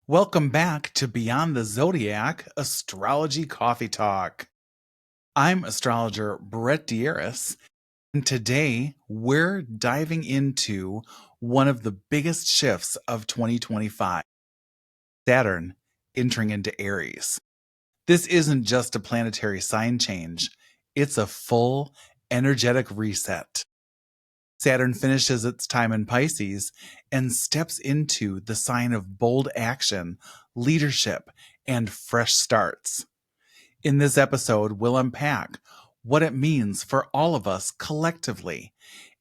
Welcome back to Beyond the Zodiac Astrology Coffee Talk. I'm astrologer Brett Dieris, and today we're diving into one of the biggest shifts of 2025, Saturn entering into Aries. This isn't just a planetary sign change, it's a full energetic reset. Saturn finishes its time in Pisces and steps into the sign of bold action, leadership, and fresh starts. In this episode, we'll unpack what it means for all of us collectively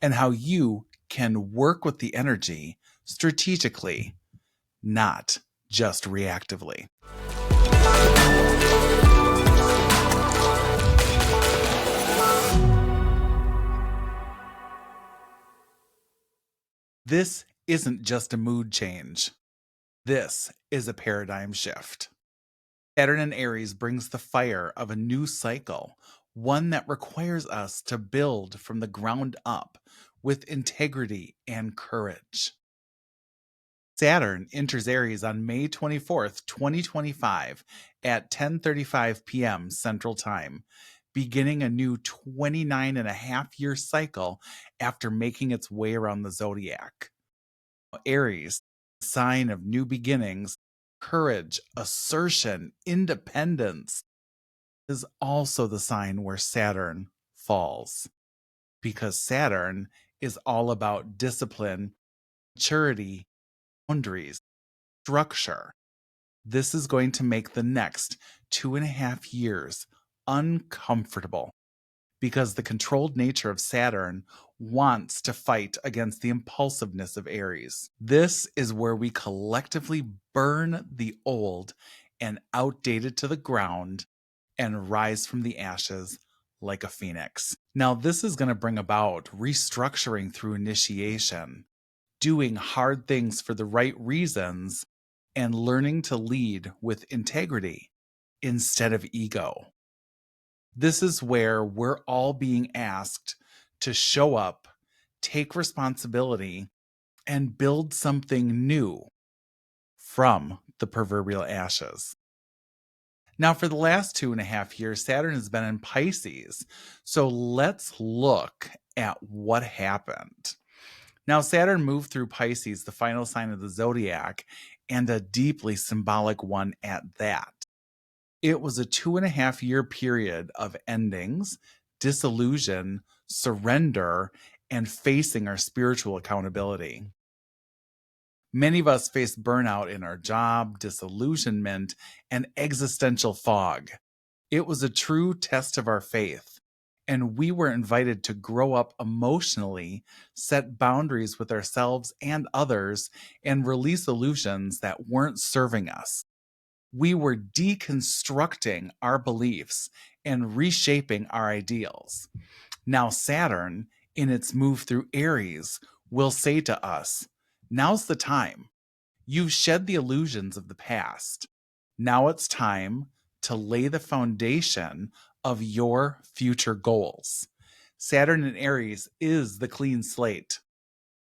and how you can work with the energy strategically, not just reactively. This isn't just a mood change. This is a paradigm shift. Saturn in Aries brings the fire of a new cycle, one that requires us to build from the ground up with integrity and courage. Saturn enters Aries on May 24th, 2025 at 10:35 p.m. Central Time, beginning a new 29 and a half year cycle after making its way around the zodiac. Aries, sign of new beginnings, courage, assertion, independence, is also the sign where Saturn falls. Because Saturn is all about discipline, maturity, boundaries, structure. This is going to make the next 2.5 years uncomfortable because the controlled nature of Saturn wants to fight against the impulsiveness of Aries. This is where we collectively burn the old and outdated to the ground and rise from the ashes like a phoenix. Now, this is going to bring about restructuring through initiation, doing hard things for the right reasons, and learning to lead with integrity instead of ego. This is where we're all being asked to show up, take responsibility, and build something new from the proverbial ashes. Now, for the last 2.5 years, Saturn has been in Pisces. So let's look at what happened. Now, Saturn moved through Pisces, the final sign of the zodiac, and a deeply symbolic one at that. It was a 2.5 year period of endings, disillusion, surrender, and facing our spiritual accountability. Many of us face burnout in our job, disillusionment, and existential fog. It was a true test of our faith, and we were invited to grow up emotionally, set boundaries with ourselves and others, and release illusions that weren't serving us. We were deconstructing our beliefs and reshaping our ideals. Now, Saturn, in its move through Aries, will say to us, now's the time. You've shed the illusions of the past. Now it's time to lay the foundation of your future goals. Saturn in Aries is the clean slate,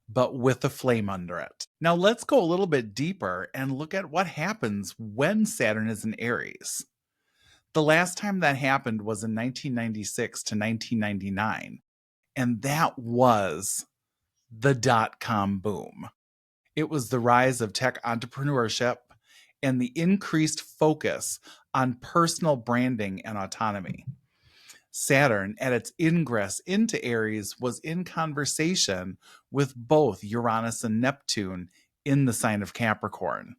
but with a flame under it. Now let's go a little bit deeper and look at what happens when Saturn is in Aries. The last time that happened was in 1996 to 1999, and that was the dot-com boom. It was the rise of tech entrepreneurship and the increased focus on personal branding and autonomy. Saturn, at its ingress into Aries, was in conversation with both Uranus and Neptune in the sign of Capricorn.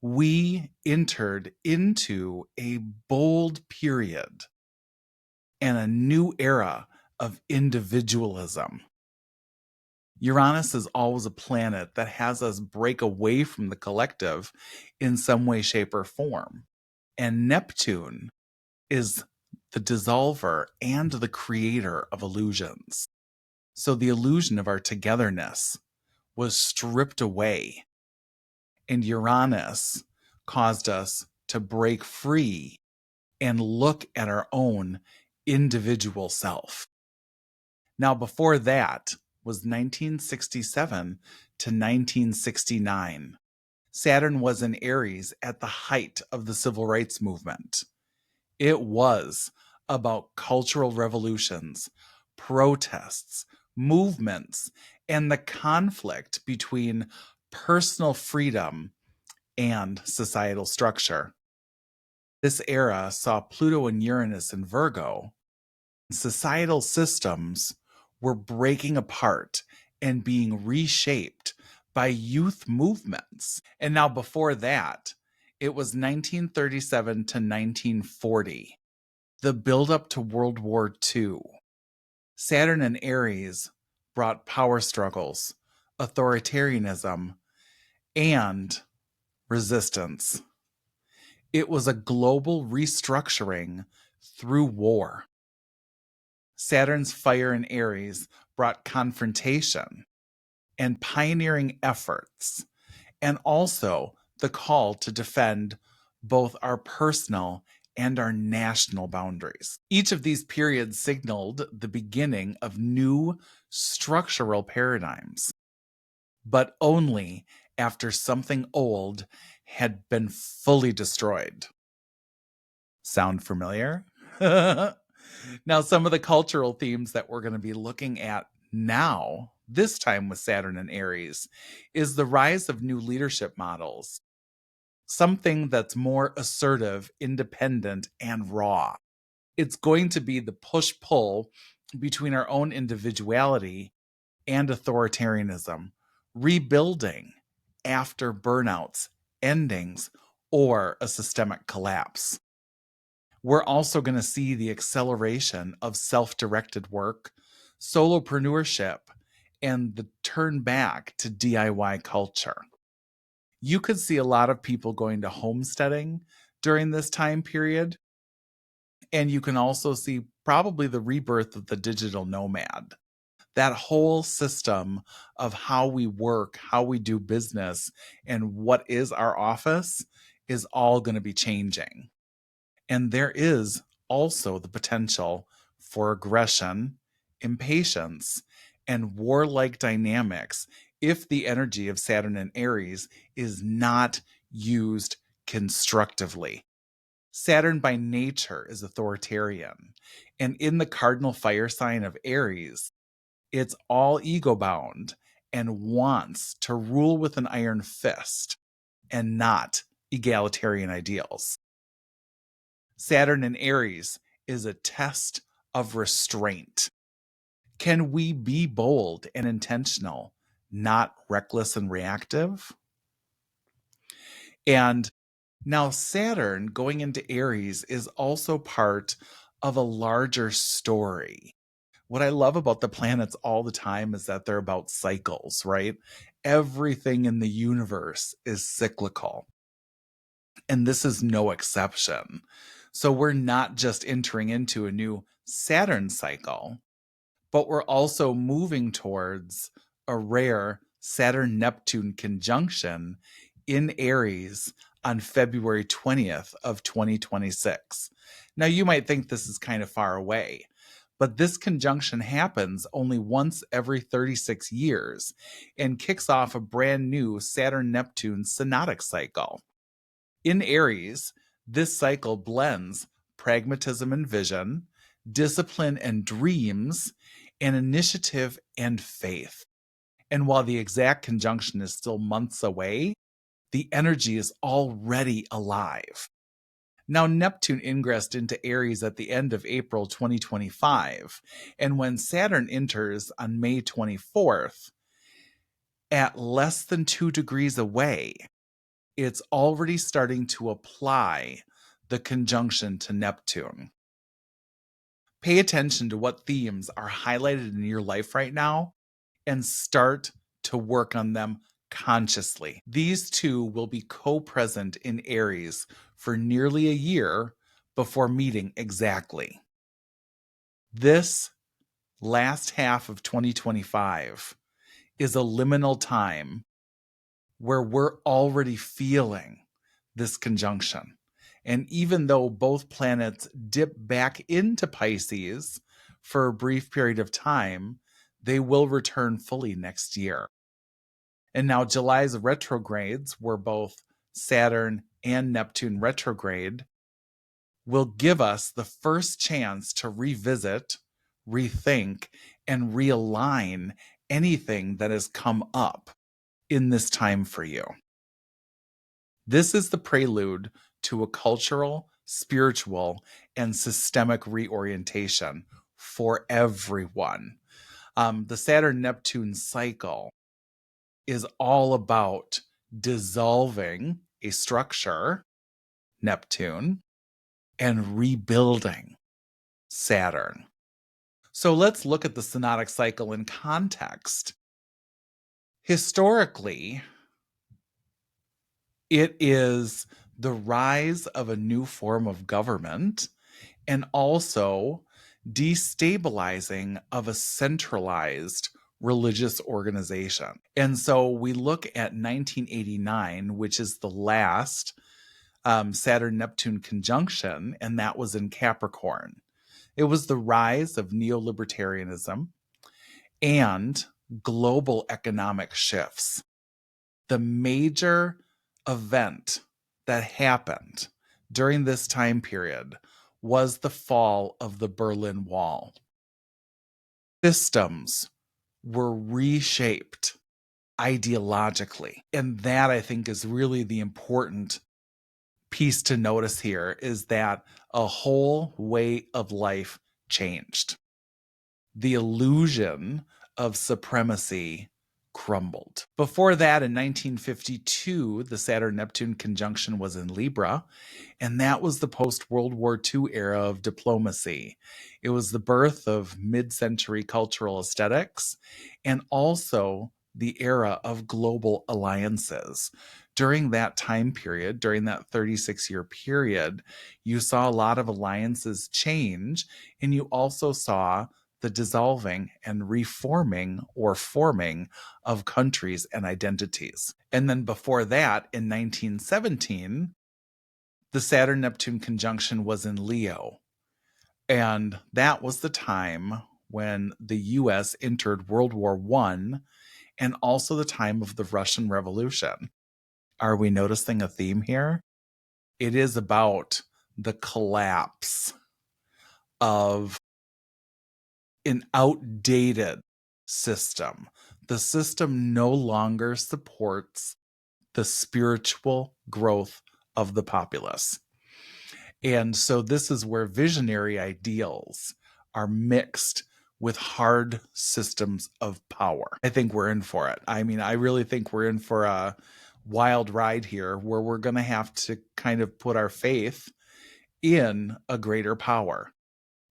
We entered into a bold period and a new era of individualism. Uranus is always a planet that has us break away from the collective in some way, shape, or form. And Neptune is the dissolver and the creator of illusions. So the illusion of our togetherness was stripped away, and Uranus caused us to break free and look at our own individual self. Now, before that was 1967 to 1969. Saturn was in Aries at the height of the civil rights movement. It was about cultural revolutions, protests, movements, and the conflict between personal freedom and societal structure. This era saw Pluto and Uranus in Virgo. Societal systems were breaking apart and being reshaped by youth movements. And now, before that, it was 1937 to 1940, the buildup to World War II. Saturn and Aries brought power struggles, authoritarianism, and resistance. It was a global restructuring through war. Saturn's fire in Aries brought confrontation and pioneering efforts, and also the call to defend both our personal and our national boundaries. Each of these periods signaled the beginning of new structural paradigms, but only after something old had been fully destroyed. Sound familiar? Now, some of the cultural themes that we're going to be looking at now, this time with Saturn and Aries, is the rise of new leadership models, something that's more assertive, independent, and raw. It's going to be the push-pull between our own individuality and authoritarianism, rebuilding after burnouts, endings, or a systemic collapse. We're also going to see the acceleration of self-directed work, solopreneurship, and the turn back to DIY culture. You could see a lot of people going to homesteading during this time period, and you can also see probably the rebirth of the digital nomad. That whole system of how we work, how we do business, and what is our office is all going to be changing. And there is also the potential for aggression, impatience, and warlike dynamics if the energy of Saturn and Aries is not used constructively. Saturn by nature is authoritarian, and in the cardinal fire sign of Aries, it's all ego bound and wants to rule with an iron fist and not egalitarian ideals. Saturn in Aries is a test of restraint. Can we be bold and intentional, not reckless and reactive? And now Saturn going into Aries is also part of a larger story. What I love about the planets all the time is that they're about cycles, right? Everything in the universe is cyclical. And this is no exception. So we're not just entering into a new Saturn cycle, but we're also moving towards a rare Saturn-Neptune conjunction in Aries on February 20th of 2026. Now you might think this is kind of far away, but this conjunction happens only once every 36 years and kicks off a brand new Saturn-Neptune synodic cycle. In Aries, this cycle blends pragmatism and vision, discipline and dreams, and initiative and faith. And while the exact conjunction is still months away, the energy is already alive. Now, Neptune ingressed into Aries at the end of April 2025, and when Saturn enters on May 24th, at less than 2 degrees away, it's already starting to apply the conjunction to Neptune. Pay attention to what themes are highlighted in your life right now and start to work on them consciously. These two will be co-present in Aries for nearly a year before meeting exactly. This last half of 2025 is a liminal time where we're already feeling this conjunction. And even though both planets dip back into Pisces for a brief period of time, they will return fully next year. And now July's retrogrades, were both Saturn and Neptune retrograde, will give us the first chance to revisit, rethink, and realign anything that has come up in this time for you. This is the prelude to a cultural, spiritual, and systemic reorientation for everyone. The Saturn-Neptune cycle is all about dissolving a structure, Neptune, and rebuilding, Saturn. So let's look at the synodic cycle in context. Historically, it is the rise of a new form of government and also destabilizing of a centralized religious organization. And so we look at 1989, which is the last Saturn-Neptune conjunction, and that was in Capricorn. It was the rise of neolibertarianism and global economic shifts. The major event that happened during this time period was the fall of the Berlin Wall. Systems were reshaped ideologically. And that, I think, is really the important piece to notice here, is that a whole way of life changed. The illusion of supremacy crumbled. Before that, in 1952, the Saturn-Neptune conjunction was in Libra, and that was the post-World War II era of diplomacy. It was the birth of mid-century cultural aesthetics and also the era of global alliances. During that time period, during that 36-year period, you saw a lot of alliances change, and you also saw the dissolving and reforming or forming of countries and identities. And then before that, in 1917, the Saturn-Neptune conjunction was in Leo. And that was the time when the US entered World War I and also the time of the Russian Revolution. Are we noticing a theme here? It is about the collapse of an outdated system. The system no longer supports the spiritual growth of the populace. And so this is where visionary ideals are mixed with hard systems of power. I think we're in for it. I mean, I really think we're in for a wild ride here, where we're going to have to kind of put our faith in a greater power,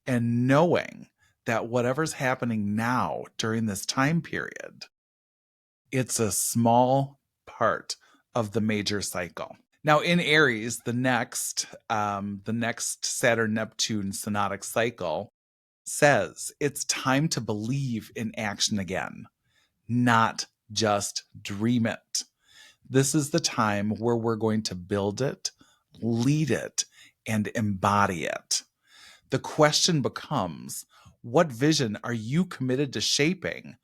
and knowing that whatever's happening now during this time period, it's a small part of the major cycle. Now in Aries, the next Saturn-Neptune synodic cycle says it's time to believe in action again, not just dream it. This is the time where we're going to build it, lead it, and embody it. The question becomes, what vision are you committed to shaping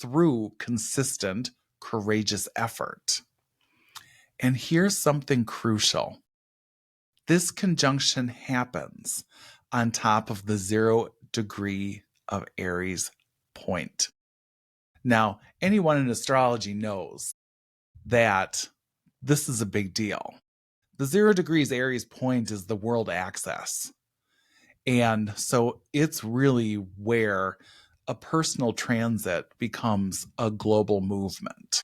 through consistent, courageous effort? And here's something crucial. This conjunction happens on top of the 0 degree of Aries point. Now, anyone in astrology knows that this is a big deal. The 0 degrees Aries point is the world axis. And so it's really where a personal transit becomes a global movement.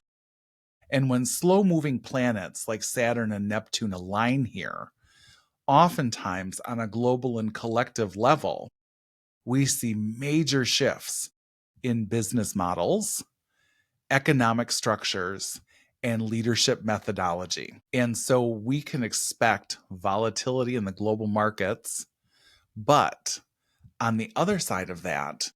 And when slow-moving planets like Saturn and Neptune align here, oftentimes on a global and collective level, we see major shifts in business models, economic structures, and leadership methodology. And so we can expect volatility in the global markets, but on the other side of that,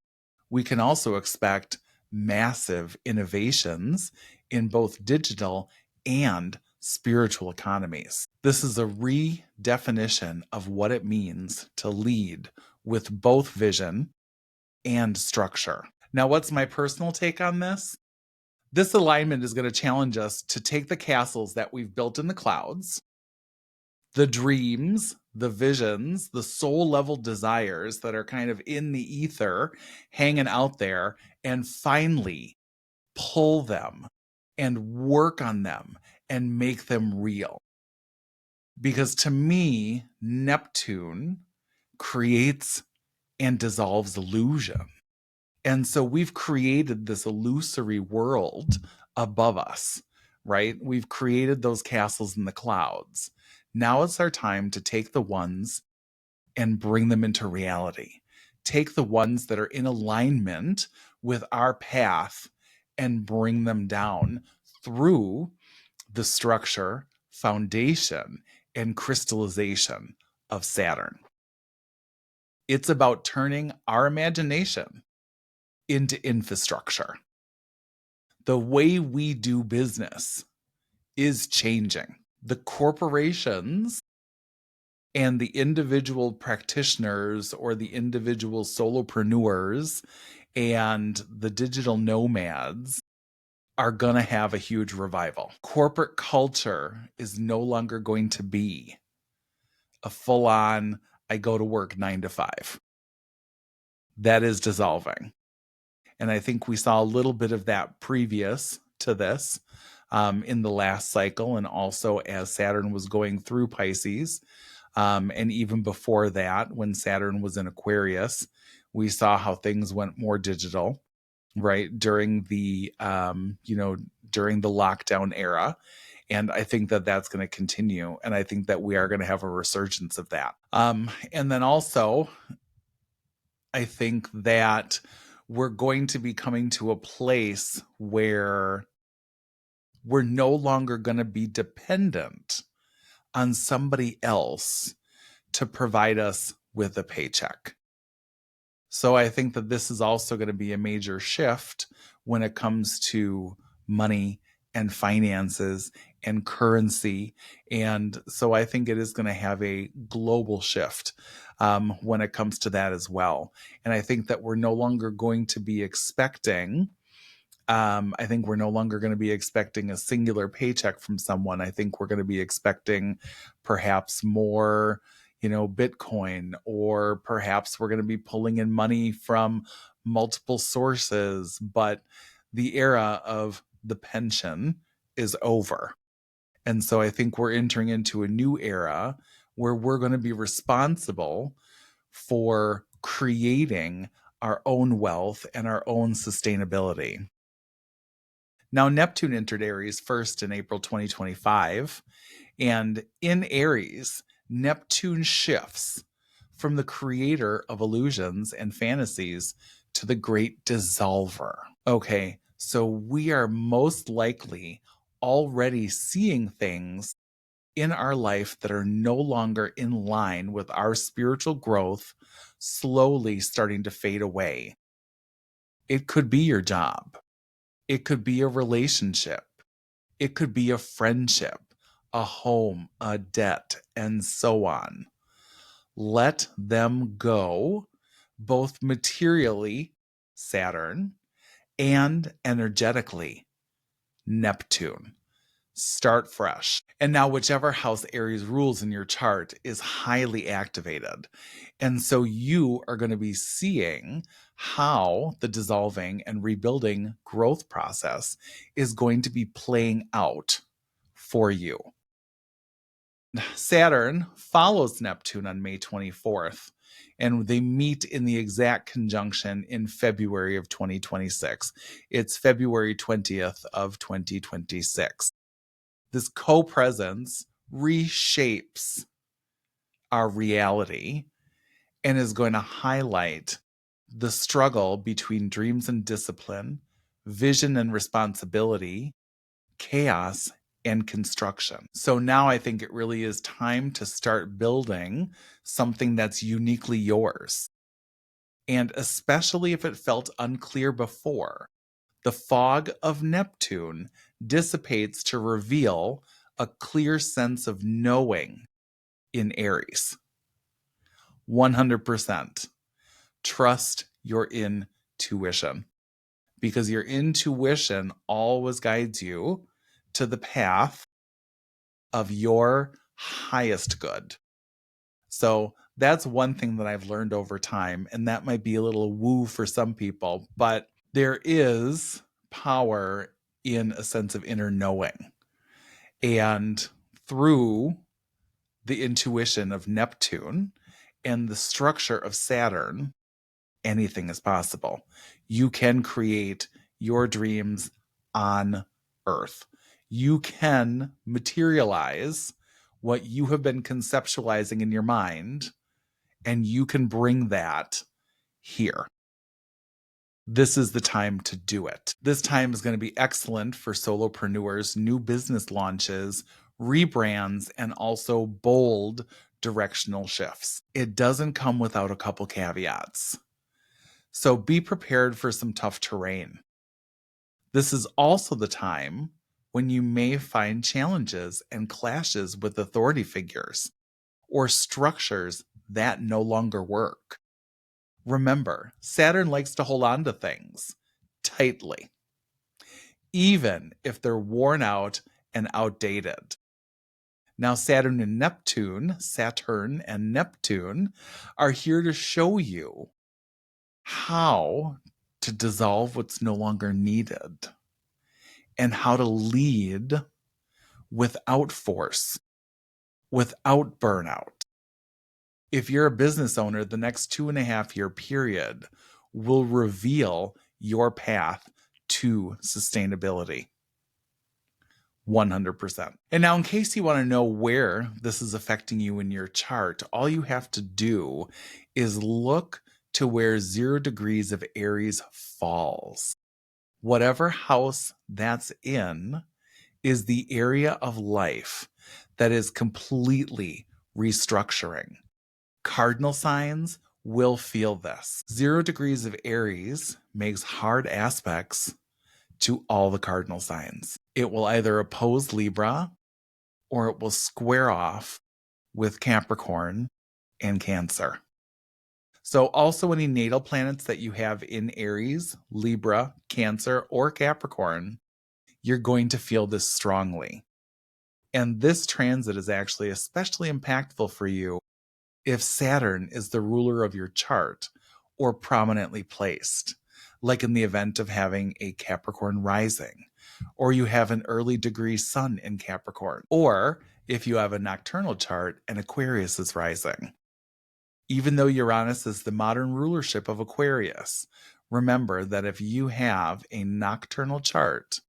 we can also expect massive innovations in both digital and spiritual economies. This is a redefinition of what it means to lead with both vision and structure. Now, what's my personal take on this? This alignment is going to challenge us to take the castles that we've built in the clouds, the dreams, the visions, the soul level desires that are kind of in the ether, hanging out there, and finally pull them and work on them and make them real. Because to me, Neptune creates and dissolves illusion. And so we've created this illusory world above us, right? We've created those castles in the clouds. Now it's our time to take the ones and bring them into reality. Take the ones that are in alignment with our path and bring them down through the structure, foundation, and crystallization of Saturn. It's about turning our imagination into infrastructure. The way we do business is changing. The corporations and the individual practitioners or the individual solopreneurs and the digital nomads are going to have a huge revival. Corporate culture is no longer going to be a full-on, I go to work 9 to 5. That is dissolving. And I think we saw a little bit of that previous to this in the last cycle, and also as Saturn was going through Pisces. And even before that, when Saturn was in Aquarius, we saw how things went more digital, right? During the, during the lockdown era. And I think that that's going to continue. And I think that we are going to have a resurgence of that. And then also, I think that we're going to be coming to a place where we're no longer going to be dependent on somebody else to provide us with a paycheck. So I think that this is also going to be a major shift when it comes to money and finances and currency. And so I think it is going to have a global shift when it comes to that as well. And I think that we're no longer going to be expecting I think we're no longer going to be expecting a singular paycheck from someone. I think we're going to be expecting perhaps more, Bitcoin, or perhaps we're going to be pulling in money from multiple sources. But the era of the pension is over. And so I think we're entering into a new era where we're going to be responsible for creating our own wealth and our own sustainability. Now, Neptune entered Aries first in April 2025, and in Aries, Neptune shifts from the creator of illusions and fantasies to the great dissolver. Okay, so we are most likely already seeing things in our life that are no longer in line with our spiritual growth, slowly starting to fade away. It could be your job. It could be a relationship. It could be a friendship, a home, a debt, and so on. Let them go, both materially, Saturn, and energetically, Neptune. Start fresh. And now, whichever house Aries rules in your chart is highly activated. And so you are going to be seeing how the dissolving and rebuilding growth process is going to be playing out for you. Saturn follows Neptune on May 24th, and they meet in the exact conjunction in February of 2026. It's February 20th of 2026. This co-presence reshapes our reality and is going to highlight the struggle between dreams and discipline, vision and responsibility, chaos and construction. So now I think it really is time to start building something that's uniquely yours. And especially if it felt unclear before, the fog of Neptune dissipates to reveal a clear sense of knowing in Aries. 100%. Trust your intuition. because your intuition always guides you to the path of your highest good. So that's one thing that I've learned over time, and that might be a little woo for some people, but there is power in a sense of inner knowing. And through the intuition of Neptune and the structure of Saturn, anything is possible. You can create your dreams on Earth. You can materialize what you have been conceptualizing in your mind, and you can bring that here. This is the time to do it. This time is going to be excellent for solopreneurs, new business launches, rebrands, and also bold directional shifts. It doesn't come without a couple caveats. So be prepared for some tough terrain. This is also the time when you may find challenges and clashes with authority figures or structures that no longer work. Remember, Saturn likes to hold on to things tightly, even if they're worn out and outdated. Now, Saturn and Neptune are here to show you how to dissolve what's no longer needed and how to lead without force, without burnout. If you're a business owner, the next 2.5-year period will reveal your path to sustainability. 100%. And now, in case you want to know where this is affecting you in your chart, all you have to do is look to where 0 degrees of Aries falls. Whatever house that's in is the area of life that is completely restructuring. Cardinal signs will feel this. 0 degrees of Aries makes hard aspects to all the cardinal signs. It will either oppose Libra or it will square off with Capricorn and Cancer. So also any natal planets that you have in Aries, Libra, Cancer, or Capricorn, you're going to feel this strongly. And this transit is actually especially impactful for you if Saturn is the ruler of your chart or prominently placed, like in the event of having a Capricorn rising, or you have an early degree sun in Capricorn, or if you have a nocturnal chart and Aquarius is rising. Even though Uranus is the modern rulership of Aquarius, remember that if you have a nocturnal chart,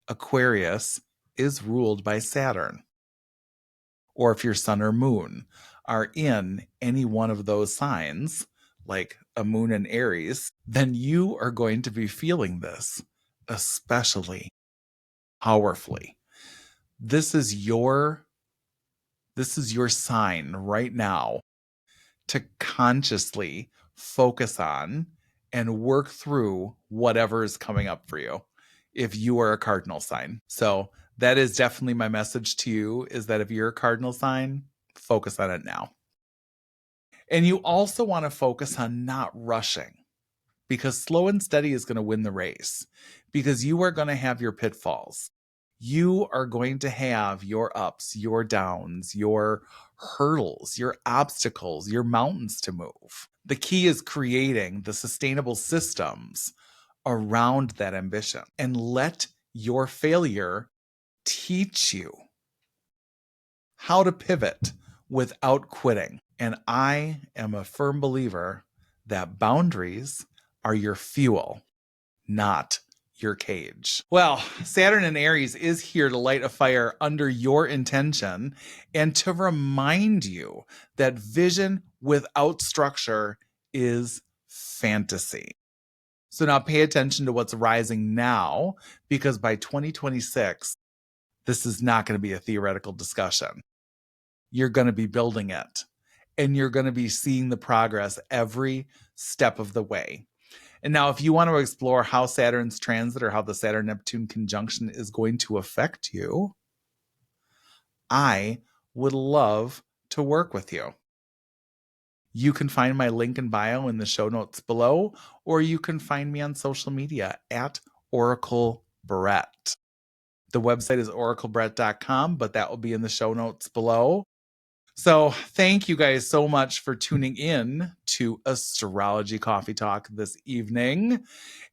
Aquarius is ruled by Saturn. Or if your sun or moon are in any one of those signs, like a moon in Aries, then you are going to be feeling this especially powerfully. This is your sign right now to consciously focus on and work through whatever is coming up for you if you are a cardinal sign. So that is definitely my message to you, is that if you're a cardinal sign, focus on it now. And you also want to focus on not rushing, because slow and steady is going to win the race, because you are going to have your pitfalls. You are going to have your ups, your downs, your hurdles, your obstacles, your mountains to move. The key is creating the sustainable systems around that ambition, and let your failure teach you how to pivot without quitting. And I am a firm believer that boundaries are your fuel, not your cage. Well, Saturn in Aries is here to light a fire under your intention and to remind you that vision without structure is fantasy. So now pay attention to what's rising now, because by 2026, this is not going to be a theoretical discussion. You're going to be building it, and you're going to be seeing the progress every step of the way. And now, if you want to explore how Saturn's transit or how the Saturn-Neptune conjunction is going to affect you, I would love to work with you. You can find my link in bio in the show notes below, or you can find me on social media at Oracle Brett. The website is oraclebrett.com, but that will be in the show notes below. So thank you guys so much for tuning in to Astrology Coffee Talk this evening.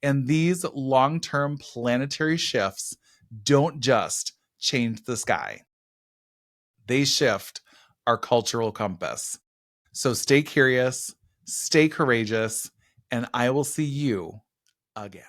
And these long-term planetary shifts don't just change the sky. They shift our cultural compass. So stay curious, stay courageous, and I will see you again.